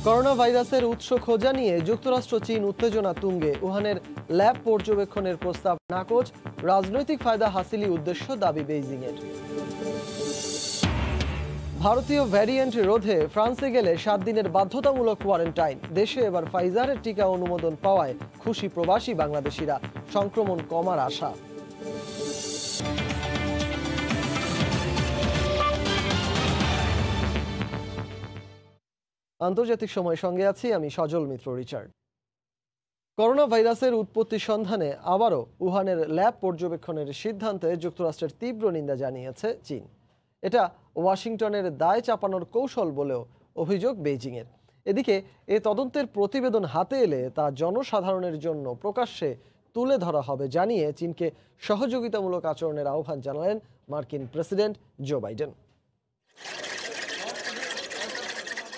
Corona ভাইরাসের উৎস খোঁজা নিয়ে যুক্তরাষ্ট্র চীন উত্তেজনা তুঙ্গে। উহানের ল্যাব পর্যবেক্ষণের প্রস্তাব নাকচ। রাজনৈতিক ফায়দা হাসিলই উদ্দেশ্য, দাবি বেইজিংয়ের। ভারতীয় ভ্যারিয়েন্ট রোধে ফ্রান্সে গেলে 7 দিনের বাধ্যতামূলক কোয়ারেন্টাইন। দেশে এবার ফাইজারের টিকা অনুমোদন পাওয়ায় খুশি প্রবাসী বাংলাদেশিরা। সংক্রমণ কমার আশা। আন্তর্জাতিক সময় সঙ্গে আছি আমি সজল মিত্র রিচার্ড। করোনা ভাইরাসের উৎপত্তি সন্ধানে আবারও উহানের ল্যাব পর্যবেক্ষণের সিদ্ধান্তে যুক্তরাষ্ট্রের তীব্র নিন্দা জানিয়েছে চীন। এটা ওয়াশিংটনের দায় চাপানোর কৌশল বলেও অভিযোগ বেইজিংয়ের। এদিকে এ তদন্তের প্রতিবেদন হাতে এলে তা জনসাধারণের জন্য প্রকাশ্যে তুলে ধরা হবে জানিয়ে চীনকে সহযোগিতামূলক আচরণের আহ্বান জানালেন মার্কিন প্রেসিডেন্ট জো বাইডেন।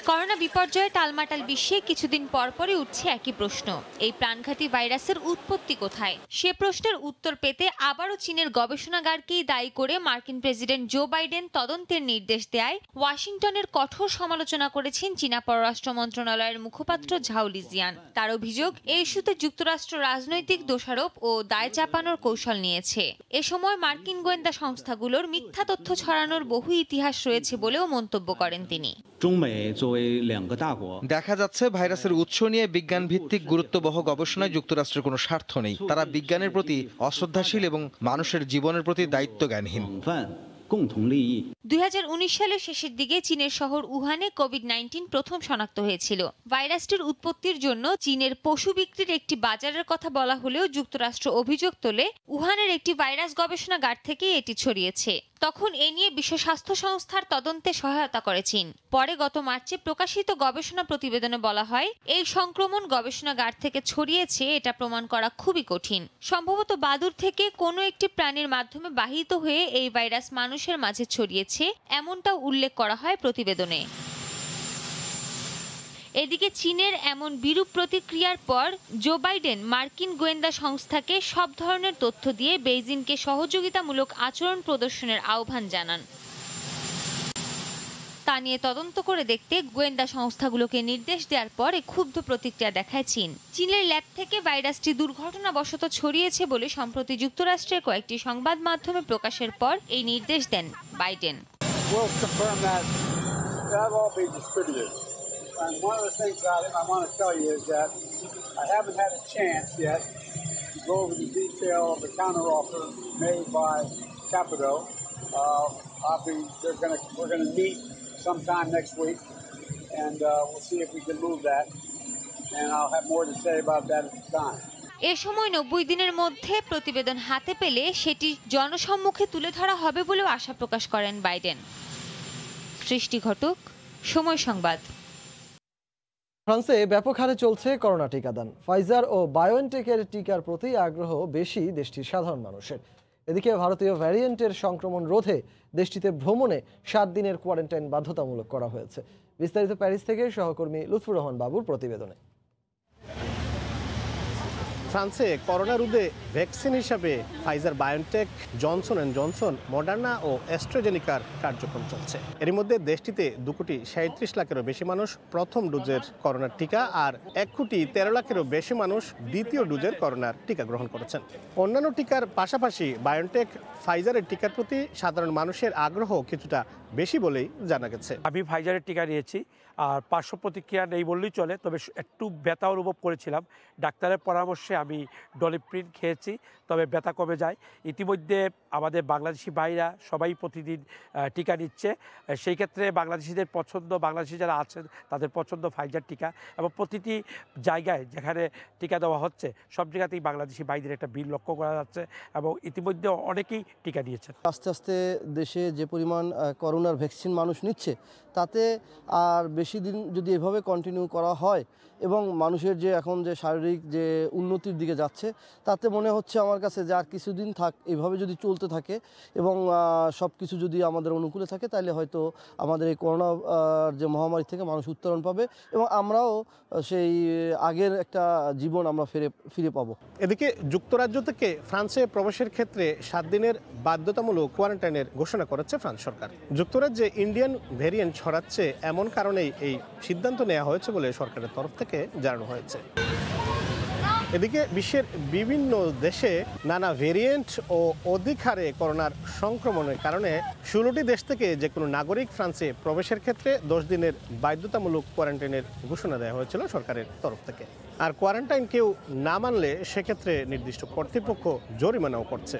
করোনা বিপর্যয়ে টালমাটাল বিশ্বে কিছুদিন পরপরই উঠছে একই প্রশ্ন, এই প্রাণঘাতী ভাইরাসের উৎপত্তি কোথায়? সে প্রশ্নের উত্তর পেতে আবারও চীনের গবেষণাগারকেই দায়ী করে মার্কিন প্রেসিডেন্ট জো বাইডেন তদন্তের নির্দেশ দেয় ওয়াশিংটনের কঠোর সমালোচনা করেছেন চীনা পররাষ্ট্র মন্ত্রণালয়ের মুখপাত্র ঝাও লিজিয়ান। তার অভিযোগ, এই ইস্যুতে যুক্তরাষ্ট্র রাজনৈতিক দোষারোপ ও দায় চাপানোর কৌশল নিয়েছে। এ সময় মার্কিন গোয়েন্দা সংস্থাগুলোর মিথ্যা তথ্য ছড়ানোর বহু ইতিহাস রয়েছে বলেও মন্তব্য করেন তিনি। দেখা যাচ্ছে ভাইরাসের উৎস নিয়ে বিজ্ঞান ভিত্তিক গুরুত্ববহ গবেষণায় যুক্তরাষ্ট্রের কোনো স্বার্থ নেই। তারা বিজ্ঞানের প্রতি অশ্রদ্ধাশীল এবং মানুষের জীবনের প্রতি দায়িত্বজ্ঞানহীন। 2019 সালের শেষের দিকে চীনের শহর উহানে কোভিড-19 প্রথম শনাক্ত হয়েছিল। ভাইরাসটির উৎপত্তির জন্য চীনের পশু বিক্রির একটি বাজারের কথা বলা হলেও যুক্তরাষ্ট্র অভিযোগ তোলে উহানের একটি ভাইরাস গবেষণাগার থেকে এটি ছড়িয়েছে। তখন এ নিয়ে বিশ্ব স্বাস্থ্য সংস্থার তদন্তে সহায়তা করে চীন। পরে গত মার্চে প্রকাশিত গবেষণা প্রতিবেদনে বলা হয়, এই সংক্রমণ গবেষণাগার থেকে ছড়িয়েছে এটা প্রমাণ করা খুবই কঠিন। সম্ভবত বাদুড় থেকে কোনো একটি প্রাণীর মাধ্যমে বাহিত হয়ে এই ভাইরাস মানুষের মাঝে ছড়িয়েছে, এমনটাও উল্লেখ করা হয় প্রতিবেদনে। এদিকে চীনের এমন বিরূপ প্রতিক্রিয়ার পর জো বাইডেন মার্কিন গোয়েন্দা সংস্থাকে সব ধরনের তথ্য দিয়ে বেইজিংকে সহযোগিতামূলক আচরণ প্রদর্শনের আহ্বান জানান। তা নিয়ে তদন্ত করে দেখতে গোয়েন্দা সংস্থাগুলোকে নির্দেশ দেওয়ার পরে ক্ষুব্ধ প্রতিক্রিয়া দেখায় চীন। চীনের ল্যাব থেকে ভাইরাসটি দুর্ঘটনাবশত ছড়িয়েছে বলে সম্প্রতি যুক্তরাষ্ট্রের কয়েকটি সংবাদ মাধ্যমে প্রকাশের পর এই নির্দেশ দেন Biden. And one of the things I want to tell you is that I haven't had a chance yet to go over the detail of the counteroffer made by Capito. We're going to meet sometime next week, and we'll see if we can move that. And I'll have more to say about that at the time. এ সময় 90 দিনের মধ্যে প্রতিবেদন হাতে পেলে সেটি জনসম্মুখে তুলে ধরা হবে বলেও আশা প্রকাশ করেন বাইডেন। সৃষ্টি ঘটক, সময় সংবাদ। ফ্রান্সে ব্যাপক হারে চলছে করোনা টিকাদান। ফাইজার ও বায়োএনটেকের টিকার প্রতি আগ্রহ বেশি দেশটির সাধারণ মানুষের। এদিকে ভারতীয় ভ্যারিয়েন্টের সংক্রমণ রোধে দেশটিতে ভ্রমণে 7 দিনের কোয়ারেন্টাইন বাধ্যতামূলক করা হয়েছে। বিস্তারিত প্যারিস থেকে সহকর্মী লুৎফুর রহমান বাবুর প্রতিবেদনে। ফ্রান্সে করোনা রোধে ভ্যাকসিন হিসাবে Pfizer, BioNTech, Johnson and Johnson, Moderna ও অ্যাস্ট্রাজেনিকার কার্যক্রম চলছে। এর মধ্যে দেশটিতে 2,37 লাখেরও বেশি মানুষ প্রথম ডোজের করোনার টিকা আর 1,13 লাখেরও বেশি মানুষ দ্বিতীয় ডোজের করোনার টিকা গ্রহণ করেছেন। অন্যান্য টিকার পাশাপাশি বায়োনটেক, ফাইজারের টিকার প্রতি সাধারণ মানুষের আগ্রহ কিছুটা বেশি বলেই জানা গেছে। আমি ফাইজারের টিকা নিয়েছি আর পার্শ্ব প্রতিক্রিয়া নেই বললেই চলে, তবে একটু ব্যথা অনুভব করেছিলাম। ডাক্তারের পরামর্শে আমি ডলিপ্রিন খেয়েছি, তবে ব্যথা কমে যায়। ইতিমধ্যে আমাদের বাংলাদেশি ভাইরা সবাই প্রতিদিন টিকা নিচ্ছে। সেই ক্ষেত্রে বাংলাদেশিদের পছন্দ, বাংলাদেশি যারা আছেন তাদের পছন্দ ফাইজার টিকা, এবং প্রতিটি জায়গায় যেখানে টিকা দেওয়া হচ্ছে সব জায়গাতেই বাংলাদেশি ভাইদের একটা ভিড় লক্ষ্য করা যাচ্ছে এবং ইতিমধ্যে অনেকেই টিকা নিয়েছেন। আস্তে আস্তে দেশে যে পরিমাণ করোনার ভ্যাকসিন মানুষ নিচ্ছে তাতে আর বেশি দিন যদি এভাবে কন্টিনিউ করা হয় এবং মানুষের যে এখন যে শারীরিক যে উন্নতির দিকে যাচ্ছে তাতে মনে হচ্ছে আমার কাছে যে আর কিছুদিন এভাবে যদি চলতে থাকে এবং সব কিছু যদি আমাদের অনুকূলে থাকে তাহলে হয়তো আমাদের এই করোনা যে মহামারী থেকে মানুষ উত্তরণ পাবে এবং আমরাও সেই আগের একটা জীবন আমরা ফিরে পাবো। এদিকে যুক্তরাজ্য থেকে ফ্রান্সে প্রবেশের ক্ষেত্রে 7 দিনের বাধ্যতামূলক কোয়ারেন্টাইনের ঘোষণা করেছে ফ্রান্স সরকার। যুক্তরাজ্য যুক্তরাজ্যে ইন্ডিয়ান ভেরিয়েন্ট ছড়াচ্ছে, এমন কারণেই এই সিদ্ধান্ত নেওয়া হয়েছে বলে সরকারের তরফ থেকে জানানো হয়েছে। এদিকে বিশ্বের বিভিন্ন দেশে নানা ভেরিয়েন্ট ও অধিক হারে করোনার সংক্রমণের কারণে 16টি দেশ থেকে যে কোনো নাগরিক ফ্রান্সে প্রবেশের ক্ষেত্রে 10 দিনের বাধ্যতামূলক কোয়ারেন্টাইনের ঘোষণা দেওয়া হয়েছিল সরকারের তরফ থেকে। আর কোয়ারেন্টাইন কেউ না মানলে সেক্ষেত্রে নির্দিষ্ট কর্তৃপক্ষ জরিমানাও করছে।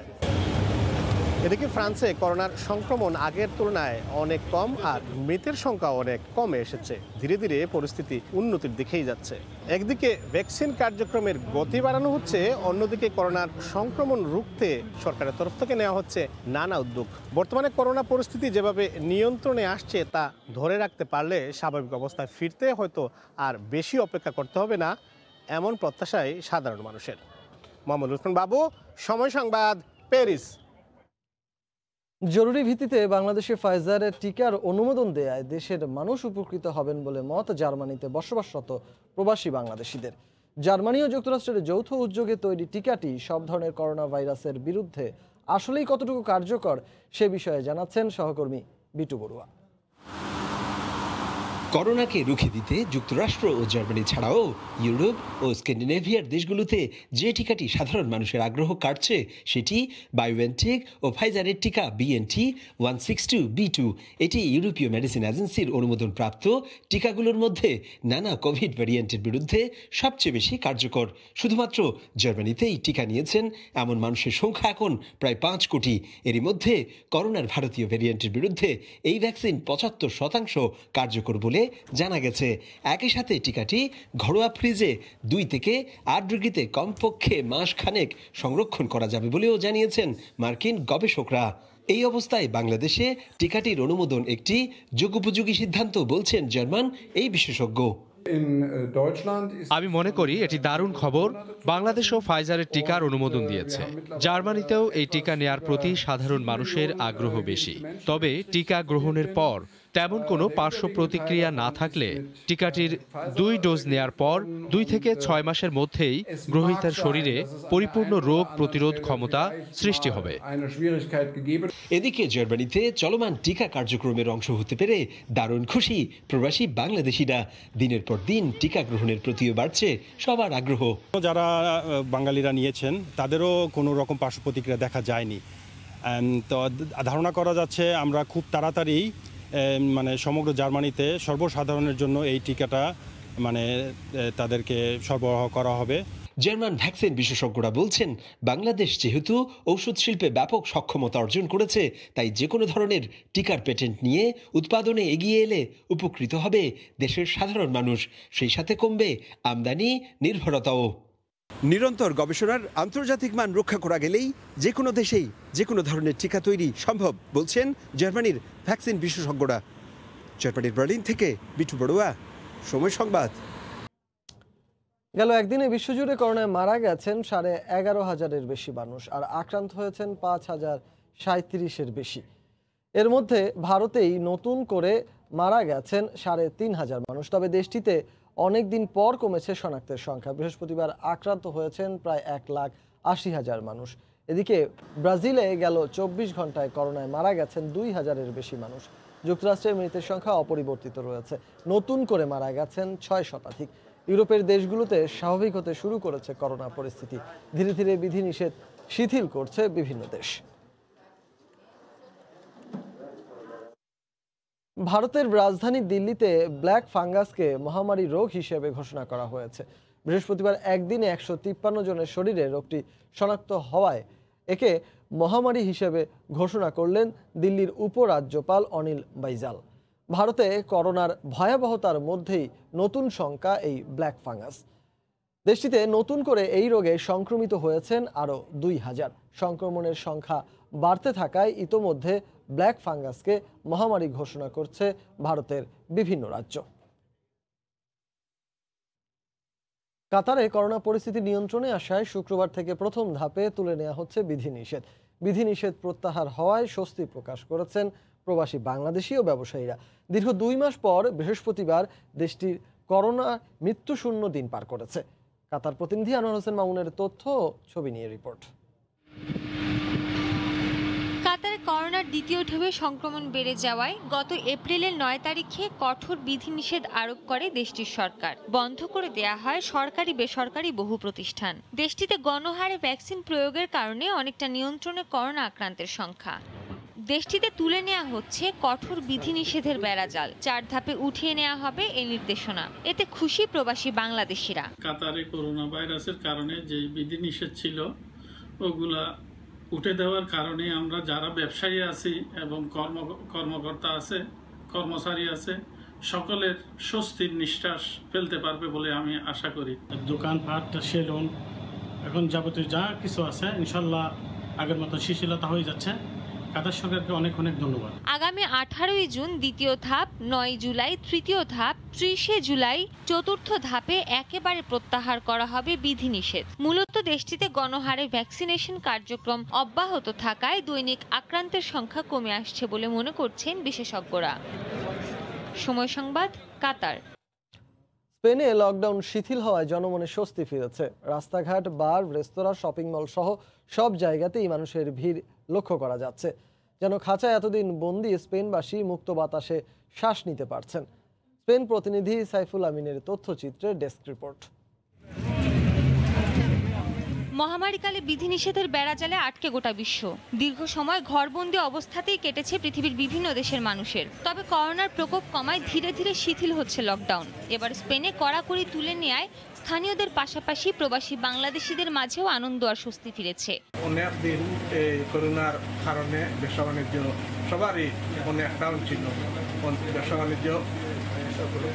এদিকে ফ্রান্সে করোনার সংক্রমণ আগের তুলনায় অনেক কম, আর মৃতের সংখ্যা অনেক কমে এসেছে। ধীরে ধীরে পরিস্থিতি উন্নতির দিকেই যাচ্ছে। একদিকে ভ্যাকসিন কার্যক্রমের গতি বাড়ানো হচ্ছে, অন্যদিকে করোনার সংক্রমণ রুখতে সরকারের তরফ থেকে নেওয়া হচ্ছে নানা উদ্যোগ। বর্তমানে করোনা পরিস্থিতি যেভাবে নিয়ন্ত্রণে আসছে তা ধরে রাখতে পারলে স্বাভাবিক অবস্থায় ফিরতে হয়তো আর বেশি অপেক্ষা করতে হবে না, এমন প্রত্যাশাই সাধারণ মানুষের। মোহাম্মদ লুৎফর বাবু, সময় সংবাদ, প্যারিস। জরুরি ভিত্তিতে বাংলাদেশে ফাইজারের টিকার অনুমোদন দেয়ায় দেশের মানুষ উপকৃত হবেন বলে মত জার্মানিতে বসবাসরত প্রবাসী বাংলাদেশিদের। জার্মানি ও যুক্তরাষ্ট্রের যৌথ উদ্যোগে তৈরি টিকাটি সব ধরনের করোনা ভাইরাসের বিরুদ্ধে আসলেই কতটুকু কার্যকর সে বিষয়ে জানাচ্ছেন সহকর্মী বিটু বড়ুয়া। করোনাকে রুখে দিতে যুক্তরাষ্ট্র ও জার্মানি ছাড়াও ইউরোপ ও স্ক্যান্ডিনেভিয়ার দেশগুলোতে যে টিকাটি সাধারণ মানুষের আগ্রহ কাটছে সেটি বায়োএনটেক ও ফাইজারের টিকা BNT162b2। এটি ইউরোপীয় মেডিসিন এজেন্সির অনুমোদন প্রাপ্ত টিকাগুলোর মধ্যে নানা কোভিড ভ্যারিয়েন্টের বিরুদ্ধে সবচেয়ে বেশি কার্যকর। শুধুমাত্র জার্মানিতেই টিকা নিয়েছেন এমন মানুষের সংখ্যা এখন প্রায় 5 কোটি। এরই মধ্যে করোনার ভারতীয় ভ্যারিয়েন্টের বিরুদ্ধে এই ভ্যাকসিন 75% কার্যকর বলে জানা গেছে। একই সাথে টিকাটি ঘরোয়া ফ্রিজে 2 থেকে 8 ডিগ্রিতে কমপক্ষে মাস খানেক সংরক্ষণ করা যাবে বলেও জানিয়েছেন মার্কিন গবেষকরা। এই অবস্থায় বাংলাদেশে টিকাটির অনুমোদন একটি যুগোপযোগী সিদ্ধান্ত বলছেন জার্মান এই বিশেষজ্ঞ। আমি মনে করি এটি দারুণ খবর। বাংলাদেশও ফাইজারের টিকার অনুমোদন দিয়েছে। জার্মানিতেও এই টিকা নেয়ার প্রতি সাধারণ মানুষের আগ্রহ বেশি। তবে টিকা গ্রহণের পর তেমন কোনো পার্শ্ব প্রতিক্রিয়া না থাকলে টিকাটির 2 ডোজ নেয়ার পর 2 থেকে 6 মাসের মধ্যেই গ্রহীতার শরীরে পরিপূর্ণ রোগ প্রতিরোধ ক্ষমতা সৃষ্টি হবে। এদিকে জার্মানিতে চলমান টিকা কার্যক্রমের অংশ হতে পেরে দারুণ খুশি প্রবাসী বাংলাদেশিরা। দিনের পর দিন টিকা গ্রহণের প্রতিও বাড়ছে সবার আগ্রহ। যারা বাঙালিরা নিয়েছেন তাদেরও কোনো রকম পার্শ্ব প্রতিক্রিয়া দেখা যায়নি। তো ধারণা করা যাচ্ছে আমরা খুব তাড়াতাড়ি সমগ্র জার্মানিতে সর্বসাধারণের জন্য এই টিকাটা তাদেরকে সরবরাহ করা হবে। জার্মান ভ্যাকসিন বিশেষজ্ঞরা বলছেন বাংলাদেশ যেহেতু ঔষধ শিল্পে ব্যাপক সক্ষমতা অর্জন করেছে, তাই যে কোনো ধরনের টিকার পেটেন্ট নিয়ে উৎপাদনে এগিয়ে এলে উপকৃত হবে দেশের সাধারণ মানুষ, সেই সাথে কমবে আমদানি নির্ভরতাও। নিরন্তর গবেষণার আন্তর্জাতিক মান রক্ষা করা গেলেই যে কোনো দেশেই যে কোনো ধরনের টিকা তৈরি সম্ভব বলছেন জার্মানির ভ্যাকসিন বিশেষজ্ঞরা। জার্মানির বার্লিন থেকে বিটু বড়ুয়া, সময় সংবাদ। গেল একদিনে বিশ্বজুড়ে করোনায় মারা গেছেন 11,500-এর বেশি মানুষ, আর আক্রান্ত হয়েছেন 5,037-এর বেশি। এর মধ্যে ভারতেই নতুন করে মারা গেছেন 3,500 মানুষ। তবে দেশটিতে অনেকদিন পর কমেছে শনাক্তের সংখ্যা। বৃহস্পতিবার আক্রান্ত হয়েছেন প্রায় 1,80,000 মানুষ। এদিকে ব্রাজিলে গেল 24 ঘন্টায় করোনায় মারা গেছেন 2,000-এর বেশি মানুষ। যুক্তরাষ্ট্রের মৃতের সংখ্যা অপরিবর্তিত রয়েছে। নতুন করে মারা গেছেন 6 শতাধিক। ইউরোপের দেশগুলোতে স্বাভাবিক হতে শুরু করেছে করোনা পরিস্থিতি। ধীরে ধীরে বিধিনিষেধ শিথিল করছে বিভিন্ন দেশ। ভারতের রাজধানী দিল্লিতে ব্ল্যাক ফাঙ্গাসকে মহামারী রোগ হিসেবে ঘোষণা করা হয়েছে। বৃহস্পতিবার একদিনে 153 জনের শরীরে রোগটি শনাক্ত হওয়ায় একে মহামারী হিসেবে ঘোষণা করলেন দিল্লির উপরাজ্যপাল অনিল বাইজাল। ভারতে করোনার ভয়াবহতার মধ্যেই নতুন সংখ্যা এই ব্ল্যাক ফাঙ্গাস। দেশটিতে নতুন করে এই রোগে সংক্রমিত হয়েছেন আরও 2,000। সংক্রমণের সংখ্যা বাড়তে থাকায় ইতোমধ্যে ব্ল্যাক ফাঙ্গাসকে মহামারী ঘোষণা করছে ভারতের বিভিন্ন রাজ্য। কাতারে করোনা পরিস্থিতি নিয়ন্ত্রণে আসায় শুক্রবার থেকে প্রথম ধাপে তুলে নেওয়া হচ্ছে বিধিনিষেধ। বিধিনিষেধ প্রত্যাহার হওয়ায় স্বস্তি প্রকাশ করেছেন প্রবাসী বাংলাদেশি ও ব্যবসায়ীরা। দীর্ঘ 2 মাস পর বৃহস্পতিবার দেশটির করোনা মৃত্যুশূন্য দিন পার করেছে। কাতার প্রতিনিধি আনোয়ার হোসেন মামুনের তথ্য ছবি নিয়ে রিপোর্ট। কাতারে করোনার দ্বিতীয় ঢেউয়ে সংক্রমণ বেড়ে যাওয়ায় গত এপ্রিলের 9 তারিখে কঠোর বিধিনিষেধ আরোপ করে দেশটির সরকার। বন্ধ করে দেয়া হয় সরকারি বেসরকারি বহু প্রতিষ্ঠান। দেশটিতে গণহারে ভ্যাকসিন প্রয়োগের কারণে অনেকটা নিয়ন্ত্রণে করোনা আক্রান্তের সংখ্যা। দেশটিতে তুলে নেওয়া হচ্ছে কঠোর বিধিনিষেধের বেড়াজাল। 4 ধাপে উঠিয়ে নেওয়া হবে এই নির্দেশনা। এতে খুশি প্রবাসী বাংলাদেশিরা। কাতারে করোনা ভাইরাসের কারণে যে বিধিনিষেধ ছিল ওগুলা উঠে দেওয়ার কারণে আমরা যারা ব্যবসায়ী আছি এবং কর্মকর্তা আছে, কর্মচারী আছে, সকলের স্বস্তির নিঃশ্বাস ফেলতে পারবে বলে আমি আশা করি। দোকানপাট, সেলুন, এখন যাবতীয় যা কিছু আছে ইনশাল্লাহ আগের মতো শিথিলতা হয়ে যাচ্ছে। কাতার সরকারকে অনেক অনেক ধন্যবাদ। আগামী 18ই জুন দ্বিতীয় ধাপ, 9 জুলাই তৃতীয় ধাপ, 30শে জুলাই চতুর্থ ধাপে একেবারে প্রত্যাহার করা হবে বিধিনিষেধ। মূলত দেশটিতে গণহারে ভ্যাকসিনেশন কার্যক্রম অব্যাহত থাকায় দৈনিক আক্রান্তের সংখ্যা কমে আসছে বলে মনে করছেন বিশেষজ্ঞরা। সময় সংবাদ, কাতার। স্পেনে লকডাউন শিথিল হওয়ায় জনমনে স্বস্তি ফিরেছে। রাস্তাঘাট, বার, রেস্তোরাঁ, শপিং মল সহ সব জায়গাতেই মানুষের ভিড় লক্ষ্য করা যাচ্ছে। যেন খাঁচায় এতদিন বন্দি স্পেনবাসী মুক্ত বাতাসে শ্বাস নিতে পারছেন। স্পেন প্রতিনিধি সাইফুল আমিনের তথ্যচিত্রে ডেস্ক রিপোর্ট। মহামারীকালে বিধিনিষেধের বেড়াজালে আটকে গোটা বিশ্ব। দীর্ঘ সময় ঘরবন্দি অবস্থাতেই কেটেছে পৃথিবীর বিভিন্ন দেশের মানুষের। তবে করোনার প্রকোপ কমায় ধীরে ধীরে শিথিল হচ্ছে লকডাউন। এবার স্পেনে কড়াকড়ি তুলে নেয় স্থানীয়দের পাশাপাশি প্রবাসী বাংলাদেশিদের মাঝেও আনন্দ আর স্বস্তি ফিরেছে। অনেক দিন এই করোনার কারণে ব্যবসা বাণিজ্য সবারই অনেক ডাউন ছিল। ব্যবসা বাণিজ্য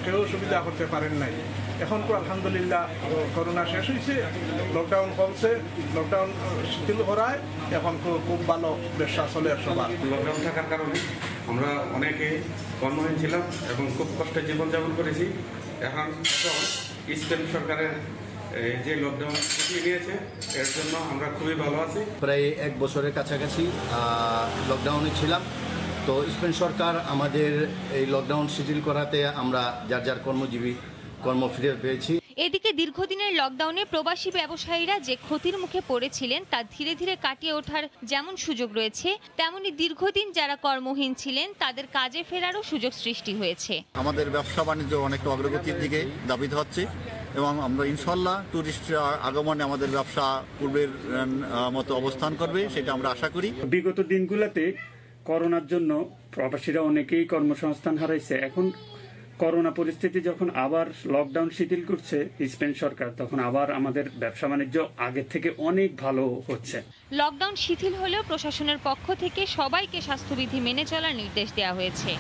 কেউ সুবিধা করতে পারেন নাই। এখন তো আলহামদুলিল্লাহ করোনা শেষ হয়েছে, লকডাউন কমছে, লকডাউন শিথিল করায় এখন খুব ভালো ব্যবসা চলে সবার। লকডাউন থাকার কারণে আমরা অনেকে কর্মহীন ছিলাম এবং খুব কষ্টে জীবনযাপন করেছি। এখন স্পেন সরকারের যে লকডাউন ছুটিয়ে নিয়েছে এর জন্য আমরা খুবই ভালো আছি। প্রায় 1 বছরের কাছাকাছি লকডাউনে ছিলাম। তো স্পেন সরকার আমাদের এই লকডাউন শিথিল করাতে আমরা যার যার কর্ম ফিরে পেয়েছি। এদিকে দীর্ঘদিনের লকডাউনে প্রবাসী ব্যবসায়ীরা যে ক্ষতির মুখে পড়েছিলেন তা ধীরে ধীরে কাটিয়ে ওঠার যেমন সুযোগ রয়েছে, তেমনি দীর্ঘদিন যারা কর্মহীন ছিলেন তাদের কাজে ফেরারও সুযোগ সৃষ্টি হয়েছে। আমাদের ব্যবসা বাণিজ্য অনেকটা অগ্রগতির দিকে ধাবিত হচ্ছে এবং আমরা ইনশাল্লাহ টুরিস্টের আগমনে আমাদের ব্যবসা পূর্বের মতো অবস্থান করবে সেটা আমরা আশা করি। বিগত দিনগুলোতে করোনার জন্য প্রবাসীরা অনেকেই কর্মসংস্থান হারাইছে। এখন করোনা পরিস্থিতি যখন আবার লকডাউন শিথিল করছে স্পেন সরকার, তখন আবার আমাদের ব্যবসা বাণিজ্য আগের থেকে অনেক ভালো হচ্ছে। লকডাউন শিথিল হলেও প্রশাসনের পক্ষ থেকে সবাইকে স্বাস্থ্যবিধি মেনে চলার নির্দেশ দেওয়া হয়েছে।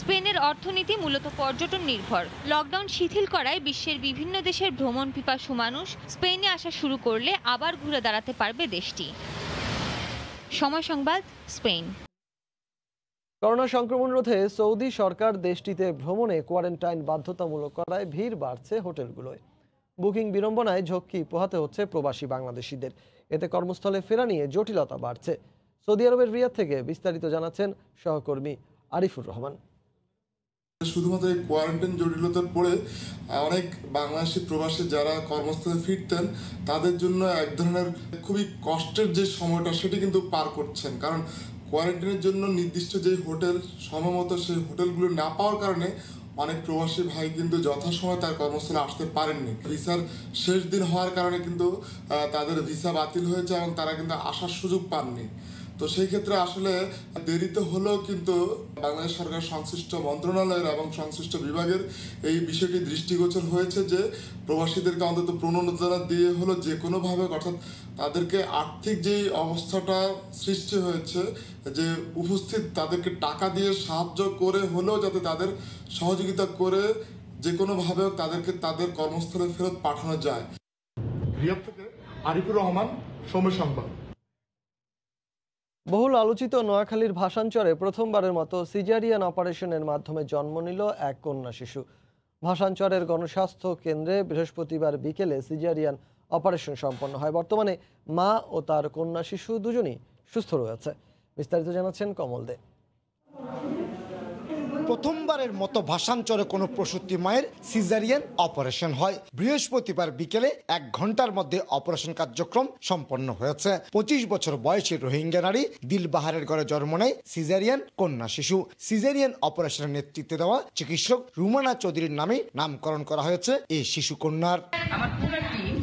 স্পেনের অর্থনীতি মূলত পর্যটন নির্ভর। লকডাউন শিথিল করায় বিশ্বের বিভিন্ন দেশের ভ্রমণ পিপাসু মানুষ স্পেনে আসা শুরু করলে আবার ঘুরে দাঁড়াতে পারবে দেশটি। সময় সংবাদ, স্পেন। করোনা সংক্রমণ রোধে সৌদি সরকার দেশটিতে ভ্রমণে কোয়ারেন্টাইন বাধ্যতামূলক করায় ভিড় বাড়ছে হোটেলগুলোয়। বুকিং বিড়ম্বনায় ঝক্কি পোহাতে হচ্ছে প্রবাসী বাংলাদেশিদের। এতে কর্মস্থলে ফেরা নিয়ে জটিলতা বাড়ছে। সৌদি আরবের রিয়াদ থেকে বিস্তারিত জানাচ্ছেন সহকর্মী আরিফুর রহমান। শুধুমাত্র এই কোয়ারেন্টাইন জটিলতার পরে অনেক বাংলাদেশি প্রবাসী যারা কর্মস্থলে ফিরতেন তাদের জন্য এক ধরনের খুবই কষ্টের যে সময়টা সেটি কিন্তু পার করছেন। কারণ কোয়ারেন্টাইনের জন্য নির্দিষ্ট যে হোটেল সময়মতো সেই হোটেলগুলো না পাওয়ার কারণে অনেক প্রবাসী ভাই কিন্তু যথাসময়ে তার কর্মস্থলে আসতে পারেননি। ভিসার শেষ দিন হওয়ার কারণে কিন্তু তাদের ভিসা বাতিল হয়েছে এবং তারা কিন্তু আসার সুযোগ পাননি। তো সেই ক্ষেত্রে আসলে দেরিতে হলেও কিন্তু বাংলাদেশ সরকার সংশ্লিষ্ট মন্ত্রণালয়ের এবং সংশ্লিষ্ট বিভাগের এই বিষয়টি দৃষ্টিগোচর হয়েছে যে প্রবাসীদেরকে অন্তত প্রণোদনা দিয়ে হলো যে কোনোভাবে, অর্থাৎ তাদেরকে আর্থিক যেই অবস্থাটা সৃষ্টি হয়েছে যে উপস্থিত তাদেরকে টাকা দিয়ে সাহায্য করে হলেও যাতে তাদের সহযোগিতা করে যে কোনোভাবে তাদেরকে তাদের কর্মস্থলে ফেরত পাঠানো যায়। রিয়াদ থেকে আরিফুর রহমান, সময় সংবাদ। বহুল আলোচিত নোয়াখালীর ভাসানচরে প্রথমবারের মতো সিজারিয়ান অপারেশনের মাধ্যমে জন্ম নিল এক কন্যা শিশু। ভাসানচরের গণস্বাস্থ্য কেন্দ্রে বৃহস্পতিবার বিকেলে সিজারিয়ান অপারেশন সম্পন্ন হয়। বর্তমানে মা ও তার কন্যা শিশু দুজনই সুস্থ রয়েছে। বিস্তারিত জানাচ্ছেন কমল দে। প্রথমবারের মতো ভাষাঞ্চলে কোনো প্রসূতি মায়ের সিজারিয়ান অপারেশন হয়। বৃহস্পতিবার বিকেলে 1 ঘন্টার মধ্যে অপারেশন কার্যক্রম সম্পন্ন হয়েছে। 25 বছর বয়সী রোহিঙ্গা নারী দিলবাহারের ঘরে জন্ম নেয় সিজারিয়ান কন্যা শিশু। সিজারিয়ান অপারেশনের নেতৃত্বে দেওয়া চিকিৎসক রুমানা চৌধুরীর নামে নামকরণ করা হয়েছে এই শিশু কন্যার। আমার পুরো টিম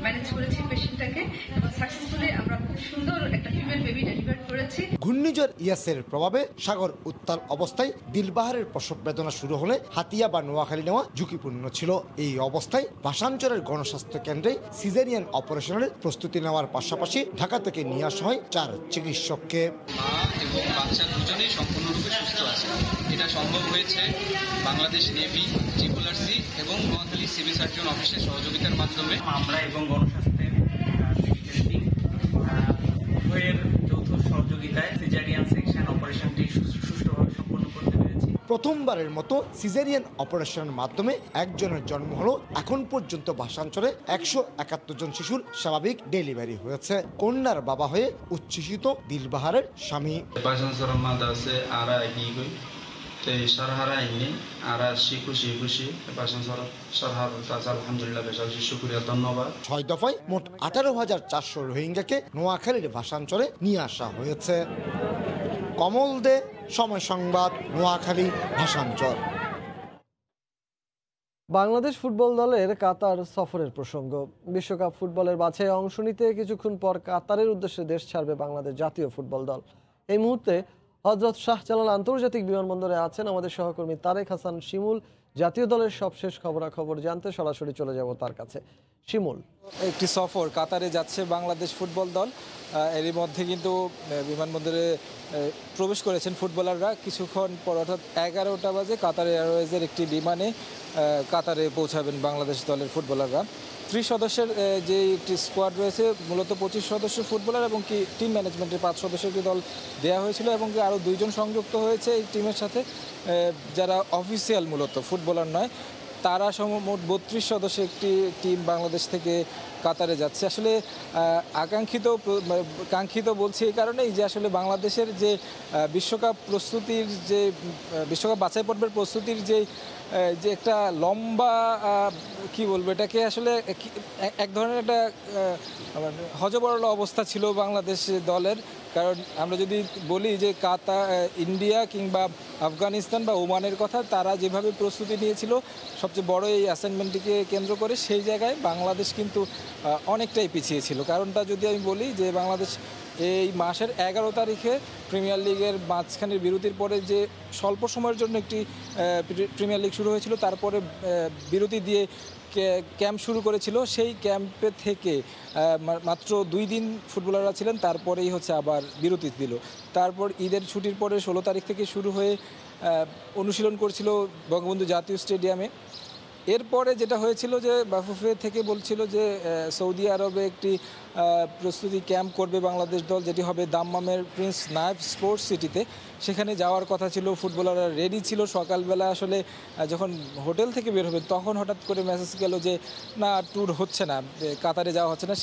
ম্যানেজ করেছি পেশেন্টটাকে এবং সাকসেসফুলি আমরা খুব সুন্দর একটা ফিমেল বেবি ডেলিভার করেছি। ঘূর্ণিঝড় ইয়াসের প্রভাবে সাগর উত্তাল অবস্থায় দিলবাহারের প্রসব বেদনা শুরু হলে হাতিয়া বা নোয়াখালী নেওয়া ঝুঁকিপূর্ণ ছিল। এই অবস্থায় ভাষাঞ্চলের গণস্বাস্থ্য কেন্দ্রে সিজারিয়ান অপারেশনের প্রস্তুতি নেওয়ার পাশাপাশি ঢাকা থেকে নিয়ে আসা হয় 4 চিকিৎসককে। মা এবং বাচ্চা দুজনেই সম্পূর্ণরূপে সুস্থ আছে। এটা সম্ভব হয়েছে বাংলাদেশ নেভি, ট্রিপল-RC এবং নোয়াখালী সিভিল সার্জন অফিসের সহযোগিতার মাধ্যমে। আমরা এবং গণস্বাস্থ্যের উভয়ের যৌথ সহযোগিতায় সিজারিয়ান সেকশন অপারেশনটি সুষ্ঠুভাবে সম্পন্ন করতে পেরেছি। প্রথমবারের মতো সিজারিয়ান অপারেশনের মাধ্যমে একজনের জন্ম হলো। এখন পর্যন্ত ভাষাঞ্চলে 171 জন শিশুর স্বাভাবিক ডেলিভারি হয়েছে। কন্যার বাবা হয়ে উচ্ছ্বসিত দিলবাহারের স্বামী। ধন্যবাদ। 6 দফায় মোট 18,400 রোহিঙ্গাকে নোয়াখালীর ভাষাঞ্চলে নিয়ে আসা হয়েছে। কমল দে, সময় সংবাদ, নোয়াখালী, ভাষাঞ্চল। বাংলাদেশ ফুটবল দলের কাতার সফরের প্রসঙ্গ। বিশ্বকাপ ফুটবলের বাছাই অংশ নিতে কিছুক্ষণ পর কাতারের উদ্দেশ্যে দেশ ছাড়বে বাংলাদেশ জাতীয় ফুটবল দল। এই মুহূর্তে হযরত শাহজালাল আন্তর্জাতিক বিমানবন্দরে আছেন আমাদের সহকর্মী তারেক হাসান শিমুল। জাতীয় দলের সবশেষ খবরাখবর জানতে সরাসরি চলে যাব তার কাছে। শিমুল, একটি সফর কাতারে যাচ্ছে বাংলাদেশ ফুটবল দল। এরই মধ্যে কিন্তু বিমানবন্দরে প্রবেশ করেছেন ফুটবলাররা। কিছুক্ষণ পর অর্থাৎ 11টা বাজে কাতার এয়ারওয়েজের একটি বিমানে কাতারে পৌঁছাবেন বাংলাদেশ দলের ফুটবলাররা। 30 সদস্যের যে একটি স্কোয়াড রয়েছে, মূলত 25 সদস্য ফুটবলার এবং কি টিম ম্যানেজমেন্টের 5 সদস্যের একটি দল দেওয়া হয়েছিল এবং কি আরও 2 জন সংযুক্ত হয়েছে এই টিমের সাথে, যারা অফিসিয়াল মূলত ফুটবলার নয়। তারা মোট 32 সদস্যের একটি টিম বাংলাদেশ থেকে কাতারে যাচ্ছে। আসলে কাঙ্ক্ষিত বলছি এই কারণেই যে আসলে বাংলাদেশের যে বিশ্বকাপ প্রস্তুতির যে বিশ্বকাপ বাছাই পর্বের প্রস্তুতির যে একটা লম্বা কি বলবো, এটাকে আসলে এক ধরনের একটা হযবরল অবস্থা ছিল বাংলাদেশ দলের। কারণ আমরা যদি বলি যে কাতার, ইন্ডিয়া কিংবা আফগানিস্তান বা ওমানের কথা, তারা যেভাবে প্রস্তুতি নিয়েছিল সবচেয়ে বড় এই অ্যাসাইনমেন্টটিকে কেন্দ্র করে, সেই জায়গায় বাংলাদেশ কিন্তু অনেকটাই পিছিয়ে ছিল। কারণটা যদি আমি বলি যে বাংলাদেশ এই মাসের 11 তারিখে প্রিমিয়ার লিগের মাঝখানের বিরতির পরে যে স্বল্প সময়ের জন্য একটি প্রিমিয়ার লিগ শুরু হয়েছিল, তারপরে বিরতি দিয়ে ক্যাম্প শুরু করেছিল। সেই ক্যাম্পে থেকে মাত্র 2 দিন ফুটবলাররা ছিলেন, তারপরেই আবার বিরতি দিল। তারপর ঈদের ছুটির পরে 16 তারিখ থেকে শুরু হয়ে অনুশীলন করছিল বঙ্গবন্ধু জাতীয় স্টেডিয়ামে। এরপরে যেটা হয়েছিল যে বাফুফে থেকে বলছিল যে সৌদি আরবে একটি প্রস্তুতি ক্যাম্প করবে বাংলাদেশ দল, যেটি হবে দাম্মামের প্রিন্স নায়েফ স্পোর্টস সিটিতে। সেখানে যাওয়ার কথা ছিল, ফুটবলাররা রেডি ছিল। সকালবেলা আসলে যখন হোটেল থেকে বের হবে তখন হঠাৎ করে মেসেজ গেল যে না, ট্যুর হচ্ছে না, কাতারে যাওয়া হচ্ছে না।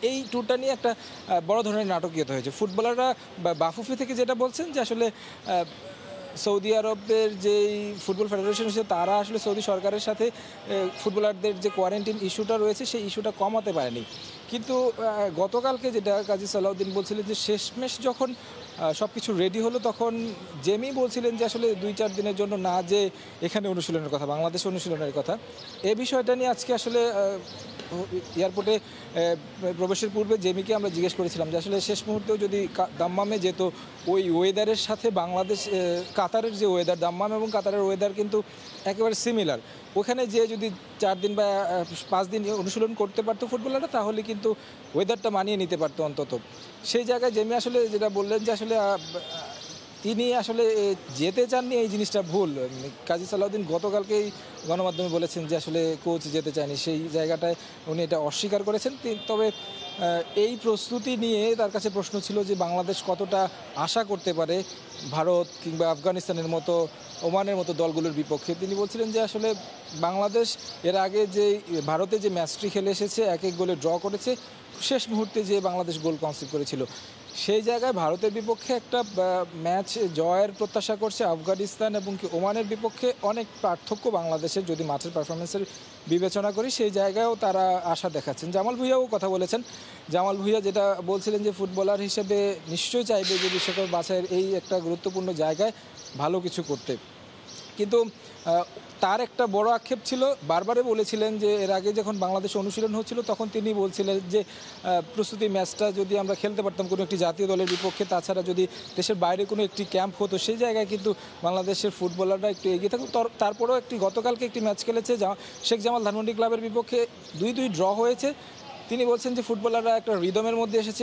এই ট্যুরটা নিয়ে একটা বড় ধরনের নাটকীয়তা হয়েছে। ফুটবলাররা বাফুফে থেকে যেটা বলছেন যে আসলে সৌদি আরবের যেই ফুটবল ফেডারেশন আছে, তারা আসলে সৌদি সরকারের সাথে ফুটবলারদের যে কোয়ারেন্টাইন ইস্যুটা রয়েছে সেই ইস্যুটা কমাতে পারেনি। কিন্তু গতকালকে যেটা কাজী সালাউদ্দিন বলছিলেন যে শেষমেশ যখন সব কিছু রেডি হলো, তখন জেমি বলছিলেন যে আসলে 2-4 দিনের জন্য না, যে এখানে অনুশীলনের কথা, বাংলাদেশ অনুশীলনের কথা। এই বিষয়টা নিয়ে আজকে আসলে এয়ারপোর্টে প্রবেশের পূর্বে জেমিকে আমরা জিজ্ঞেস করেছিলাম যে আসলে শেষ মুহূর্তেও যদি দাম্মামে যেত, ওই ওয়েদারের সাথে বাংলাদেশ কাতারের যে ওয়েদার, দাম্মাম এবং কাতারের ওয়েদার কিন্তু একেবারে সিমিলার। ওখানে যে যদি 4 দিন বা 5 দিন অনুশীলন করতে পারতো ফুটবলাররা, তাহলে কিন্তু ওয়েদারটা মানিয়ে নিতে পারতো অন্তত। সেই জায়গায় জেমি আসলে যেটা বললেন যে আসলে তিনি আসলে যেতে চাননি, এই জিনিসটা ভুল। কাজী সালাউদ্দিন গতকালকেই গণমাধ্যমে বলেছেন যে আসলে কোচ যেতে চায়নি, সেই জায়গাটায় উনি এটা অস্বীকার করেছেন। তবে এই প্রস্তুতি নিয়ে তার কাছে প্রশ্ন ছিল যে বাংলাদেশ কতটা আশা করতে পারে ভারত কিংবা আফগানিস্তানের মতো, ওমানের মতো দলগুলোর বিপক্ষে। তিনি বলছিলেন যে আসলে বাংলাদেশ এর আগে যে ভারতে যে ম্যাচটি খেলে এসেছে, 1-1 গোলে ড্র করেছে, শেষ মুহূর্তে যে বাংলাদেশ গোল কনসিড করেছিল, সেই জায়গায় ভারতের বিপক্ষে একটা ম্যাচ জয়ের প্রত্যাশা করছে আফগানিস্তান এবং কি ওমানের বিপক্ষে অনেক পার্থক্য বাংলাদেশের যদি মাঠের পারফরমেন্সের বিবেচনা করি সেই জায়গায়ও তারা আশা দেখাচ্ছেন। জামাল ভুঁইয়াও কথা বলেছেন। জামাল ভুঁইয়া যেটা বলছিলেন যে ফুটবলার হিসেবে নিশ্চয়ই চাইবে যে বিশ্বকাপ বাছাইয়ের এই একটা গুরুত্বপূর্ণ জায়গায় ভালো কিছু করতে, কিন্তু তার একটা বড় আক্ষেপ ছিল, বারবারে বলেছিলেন যে এর আগে যখন বাংলাদেশ অনুশীলন হচ্ছিল তখন তিনি বলছিলেন যে প্রস্তুতি ম্যাচটা যদি আমরা খেলতে পারতাম কোনো একটি জাতীয় দলের বিপক্ষে, তাছাড়া যদি দেশের বাইরে কোনো একটি ক্যাম্প হতো সেই জায়গায় কিন্তু বাংলাদেশের ফুটবলাররা একটু এগিয়ে থাকতো। তারপরেও গতকালকে একটি ম্যাচ খেলেছে শেখ জামাল ধানমন্ডি ক্লাবের বিপক্ষে 2-2 ড্র হয়েছে। তিনি বলছেন যে ফুটবলাররা একটা রিদমের মধ্যে এসেছে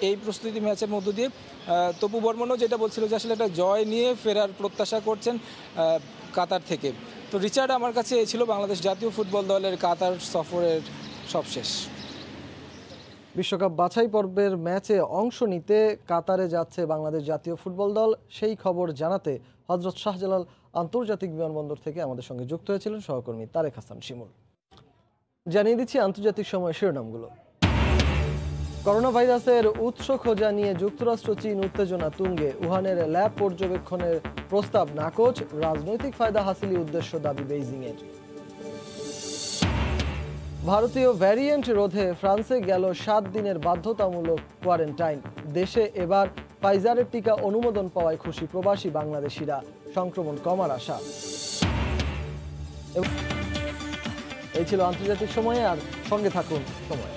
এই প্রস্তুতি ম্যাচের মধ্য দিয়ে। তপু বর্মনও যেটা বলছিল যে আসলে একটা জয় নিয়ে ফেরার প্রত্যাশা করছেন কাতার থেকে। তো রিচার্ড, আমার কাছে এই ছিল বাংলাদেশ জাতীয় ফুটবল দলের কাতার সফরের সবশেষ। বিশ্বকাপ বাছাই পর্বের ম্যাচে অংশ নিতে কাতারে যাচ্ছে বাংলাদেশ জাতীয় ফুটবল দল, সেই খবর জানাতে হযরত শাহজালাল আন্তর্জাতিক বিমানবন্দর থেকে আমাদের সঙ্গে যুক্ত হয়েছিলেন সহকর্মী তারেক হাসান শিমুল। জানিয়ে দিচ্ছি আন্তর্জাতিক সময় শিরোনামগুলো। করোনা ভাইরাসের উৎস খোঁজা নিয়ে যুক্তরাষ্ট্র চীন উত্তেজনা তুঙ্গে, উহানের ল্যাব পর্যবেক্ষণের প্রস্তাব নাকচ, রাজনৈতিক ফায়দা হাসিলি উদ্দেশ্য দাবি বেইজিংয়ের। ভারতীয় ভ্যারিয়েন্ট রোধে ফ্রান্সে গেল 7 দিনের বাধ্যতামূলক কোয়ারেন্টাইন, দেশে এবার ফাইজারের টিকা অনুমোদন পাওয়ায় খুশি প্রবাসী বাংলাদেশিরা, সংক্রমণ কমার আশা। এই ছিল আন্তর্জাতিক সময়ে, আর সঙ্গে থাকুন সময়।